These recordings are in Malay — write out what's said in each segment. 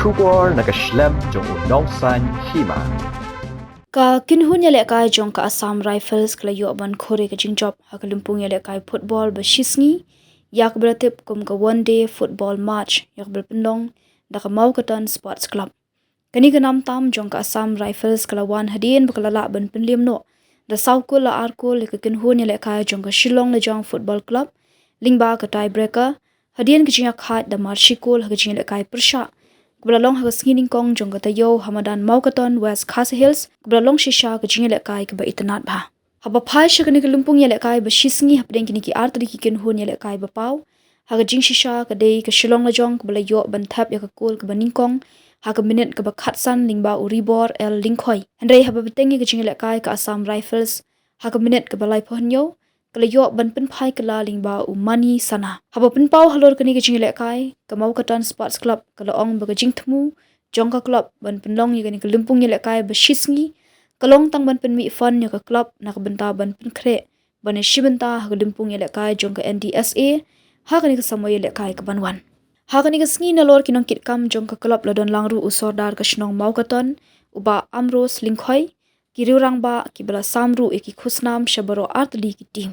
Shubor nakaslem jong unong san Hima. Ka kinhun ya lekai jong ka Assam Rifles kala yo ban khore ka jinjob ha ka Lympung ya lekai football ba Shisngi yak beratip kum ka one day football match yak berpendong da ka Mawkaton Sports Club. Kani ka nam tam jong ka Assam Rifles kala wan hadien bakala la ban Pynliem no da saukul la arkul ka kinhun ya lekai jong ka Shillong Lajong Football Club lingba ka tiebreaker hadien ka jinyak khat da marshikul ha ka jinyak lekai persha Kebelalong harus skining kong jong kata yo Hamadan Mawkaton West Castle Hills kebelalong shisha ke jingle lekai ke ba itanat ba. Haba phai shakani ke Lympung ye lekai ba Shisngi hapdeng kini ki artri ki kin hun ye lekai ba pau. Haga jing shisha ke dei ke Shillong Lajong ke belayo ban thap ya ke kul ke baningkong. Haga minute ke ba khatsan lingba uribor el lingkhoi. Hendai haba betengi ke jingle lekai ke Assam Rifles. Haga minute ke balai pohonyo. Kelayo ban pen phai kala lingba umani sana. Haba pen pau halor kani ke jingle kai ke Mawkaton Sports Club kala ong ba jing thmu jongka club ban pen long ye kani ke Lympung ye kai ba Shisngi kalong tang ban pen mi fun ye ke club nak benta ban pen kre ban shibenta ke Lympung ye kai jongka NDSA ha kani ke samo ye kai ke banwan. Ha kani ke sngi na lor kinong kit kam jongka club ladon langru usordar ke shnong Mawkaton uba amros lingkhoi kiriurang ba ki bala samru eki khusnam shabaro artli ki team.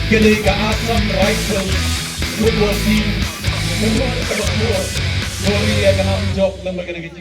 Kini ka Assam Rifles football team menurut kedua Korea ka hamjok lang magandang